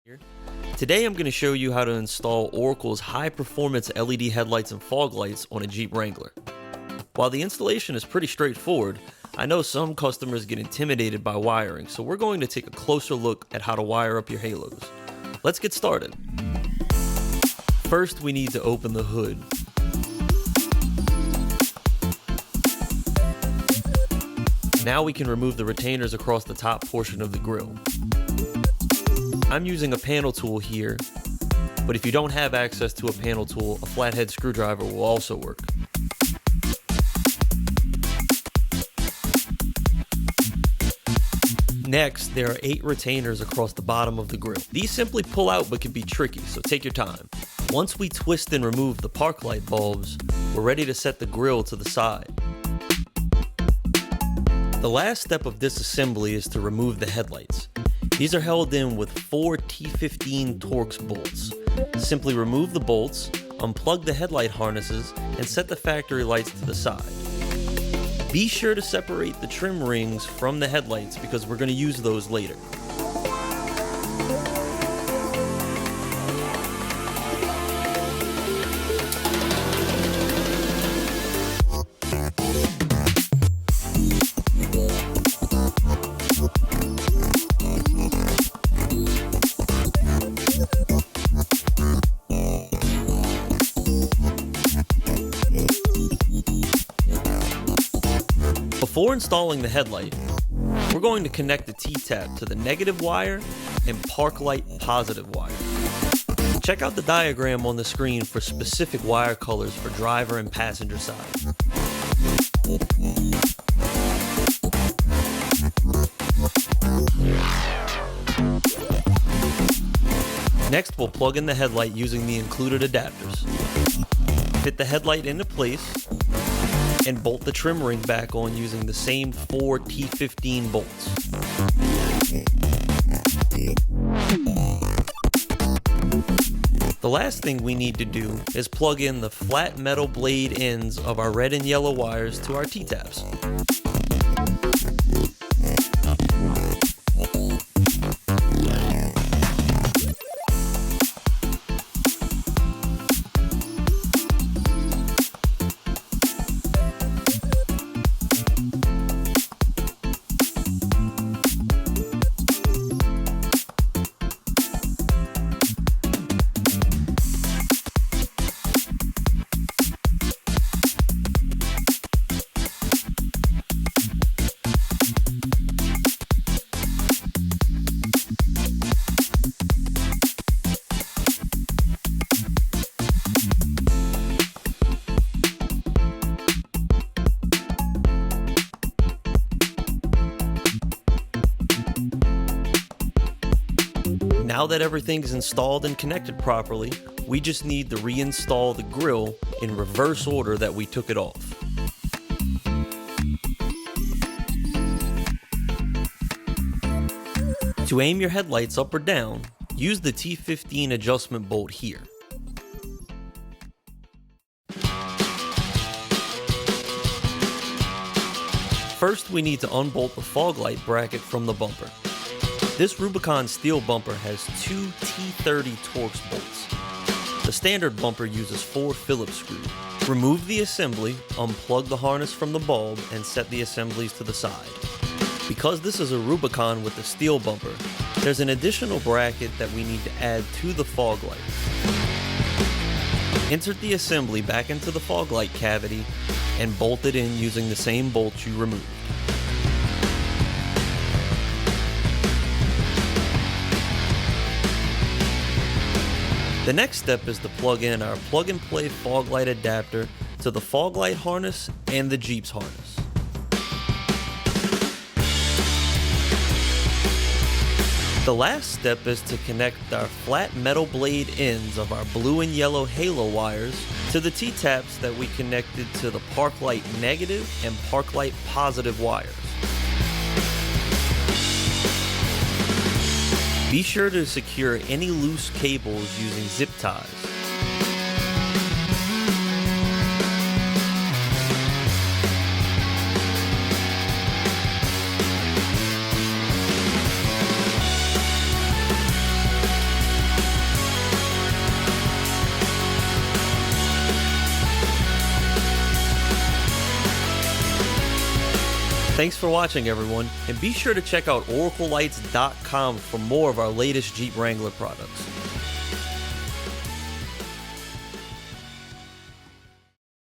Here. Today I'm going to show you how to install Oracle's high-performance LED headlights and fog lights on a Jeep Wrangler. While the installation is pretty straightforward, I know some customers get intimidated by wiring, so we're going to take a closer look at how to wire up your halos. Let's get started. First, we need to open the hood. Now we can remove the retainers across the top portion of the grille. I'm using a panel tool here, but if you don't have access to a panel tool, a flathead screwdriver will also work. Next, there are 8 retainers across the bottom of the grille. These simply pull out but can be tricky, so take your time. Once we twist and remove the park light bulbs, we're ready to set the grille to the side. The last step of this assembly is to remove the headlights. These are held in with 4 T15 Torx bolts. Simply remove the bolts, unplug the headlight harnesses, and set the factory lights to the side. Be sure to separate the trim rings from the headlights because we're going to use those later. Before installing the headlight, we're going to connect the T-tap to the negative wire and park light positive wire. Check out the diagram on the screen for specific wire colors for driver and passenger side. Next, we'll plug in the headlight using the included adapters. Fit the headlight into place and bolt the trim ring back on using the same 4 T15 bolts. The last thing we need to do is plug in the flat metal blade ends of our red and yellow wires to our T-taps. Now that everything's installed and connected properly, we just need to reinstall the grille in reverse order that we took it off. To aim your headlights up or down, use the T15 adjustment bolt here. First, we need to unbolt the fog light bracket from the bumper. This Rubicon steel bumper has 2 T30 Torx bolts. The standard bumper uses 4 Phillips screws. Remove the assembly, unplug the harness from the bulb, and set the assemblies to the side. Because this is a Rubicon with the steel bumper, there's an additional bracket that we need to add to the fog light. Insert the assembly back into the fog light cavity and bolt it in using the same bolts you removed. The next step is to plug in our plug-and-play fog light adapter to the fog light harness and the Jeep's harness. The last step is to connect our flat metal blade ends of our blue and yellow halo wires to the T-taps that we connected to the park light negative and park light positive wires. Be sure to secure any loose cables using zip ties. Thanks for watching, everyone, and be sure to check out oraclelights.com for more of our latest Jeep Wrangler products.